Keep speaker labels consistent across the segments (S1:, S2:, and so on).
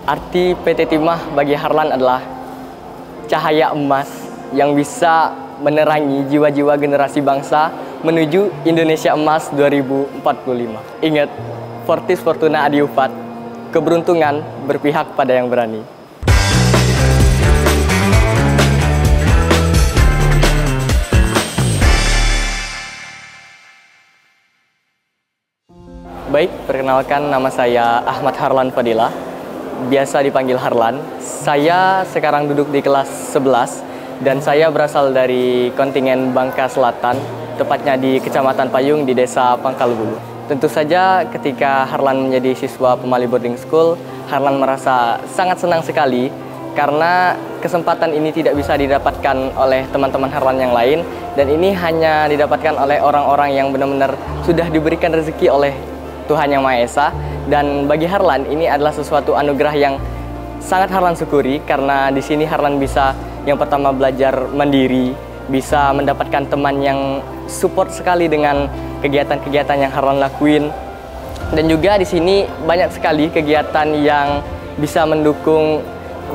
S1: Arti PT Timah bagi Harlan adalah cahaya emas yang bisa menerangi jiwa-jiwa generasi bangsa menuju Indonesia Emas 2045. Ingat, Fortis Fortuna Adiuvat, keberuntungan berpihak pada yang berani. Baik, perkenalkan nama saya Ahmad Harlan Fadilah, biasa dipanggil Harlan. Saya sekarang duduk di kelas 11 dan saya berasal dari kontingen Bangka Selatan, tepatnya di Kecamatan Payung di Desa Pangkalbulu. Tentu saja ketika Harlan menjadi siswa Pemali Boarding School, Harlan merasa sangat senang sekali karena kesempatan ini tidak bisa didapatkan oleh teman-teman Harlan yang lain, dan ini hanya didapatkan oleh orang-orang yang benar-benar sudah diberikan rezeki oleh Tuhan Yang Maha Esa. Dan bagi Harlan ini adalah sesuatu anugerah yang sangat Harlan syukuri, karena di sini Harlan bisa yang pertama belajar mandiri, bisa mendapatkan teman yang support sekali dengan kegiatan-kegiatan yang Harlan lakuin, dan juga di sini banyak sekali kegiatan yang bisa mendukung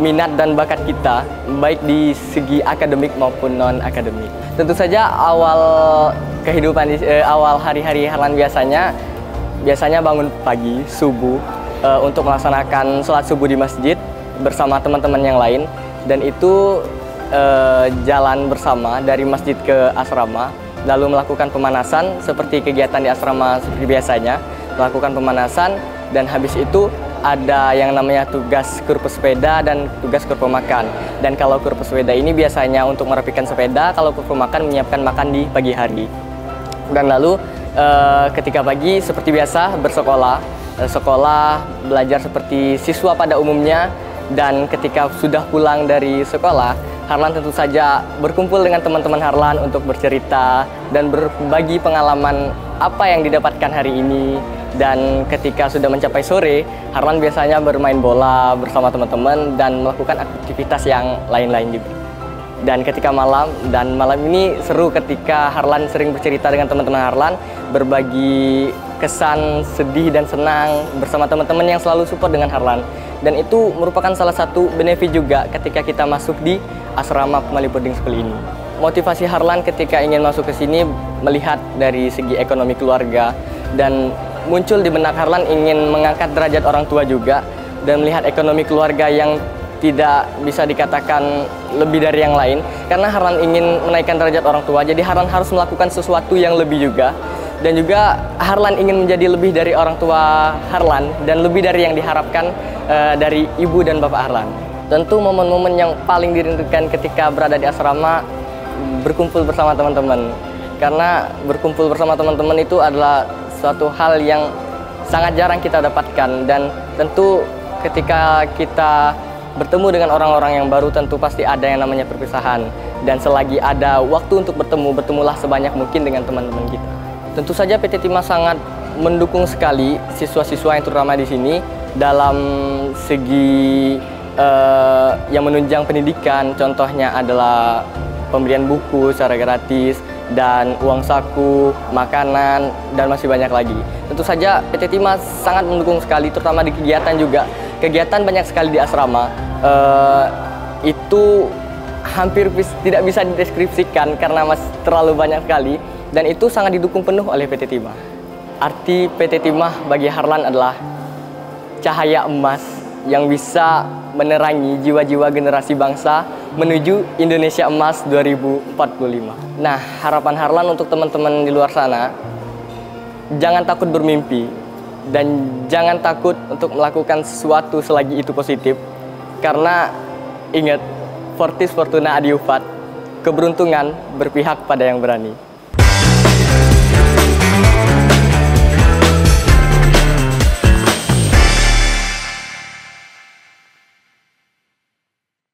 S1: minat dan bakat kita, baik di segi akademik maupun non akademik. Tentu saja awal kehidupan awal hari-hari Harlan biasanya bangun pagi, subuh, untuk melaksanakan sholat subuh di masjid bersama teman-teman yang lain. Dan itu jalan bersama dari masjid ke asrama, lalu melakukan pemanasan seperti kegiatan di asrama seperti biasanya, melakukan pemanasan, dan habis itu ada yang namanya tugas kur pesepeda dan tugas kur pemakan. Dan kalau kur pesepeda ini biasanya untuk merapikan sepeda, kalau kur pemakan menyiapkan makan di pagi hari. Dan lalu ketika pagi seperti biasa bersekolah, belajar seperti siswa pada umumnya. Dan ketika sudah pulang dari sekolah, Harlan tentu saja berkumpul dengan teman-teman Harlan untuk bercerita dan berbagi pengalaman apa yang didapatkan hari ini. Dan ketika sudah mencapai sore, Harlan biasanya bermain bola bersama teman-teman dan melakukan aktivitas yang lain-lain juga. Dan ketika malam ini seru ketika Harlan sering bercerita dengan teman-teman Harlan, berbagi kesan sedih dan senang bersama teman-teman yang selalu support dengan Harlan. Dan itu merupakan salah satu benefit juga ketika kita masuk di asrama Pemali Boarding School ini. Motivasi Harlan ketika ingin masuk ke sini melihat dari segi ekonomi keluarga, dan muncul di benak Harlan ingin mengangkat derajat orang tua juga, dan melihat ekonomi keluarga yang tidak bisa dikatakan lebih dari yang lain, karena Harlan ingin menaikkan derajat orang tua, jadi Harlan harus melakukan sesuatu yang lebih juga. Dan juga Harlan ingin menjadi lebih dari orang tua Harlan dan lebih dari yang diharapkan dari ibu dan bapak Harlan. Tentu momen-momen yang paling dirindukan ketika berada di asrama berkumpul bersama teman-teman, karena berkumpul bersama teman-teman itu adalah suatu hal yang sangat jarang kita dapatkan. Dan tentu ketika kita bertemu dengan orang-orang yang baru, tentu pasti ada yang namanya perpisahan. Dan selagi ada waktu untuk bertemulah sebanyak mungkin dengan teman-teman kita. Tentu saja PT Timah sangat mendukung sekali siswa-siswa yang terutama di sini dalam segi yang menunjang pendidikan. Contohnya adalah pemberian buku secara gratis, dan uang saku, makanan, dan masih banyak lagi. Tentu saja PT Timah sangat mendukung sekali, terutama di kegiatan juga. Kegiatan banyak sekali di asrama, itu hampir tidak bisa dideskripsikan karena masih terlalu banyak sekali, dan itu sangat didukung penuh oleh PT Timah. Arti PT Timah bagi Harlan adalah cahaya emas yang bisa menerangi jiwa-jiwa generasi bangsa menuju Indonesia Emas 2045. Nah, harapan Harlan untuk teman-teman di luar sana, jangan takut bermimpi dan jangan takut untuk melakukan sesuatu selagi itu positif, karena ingat, Fortis Fortuna Adiuvat, keberuntungan berpihak pada yang berani.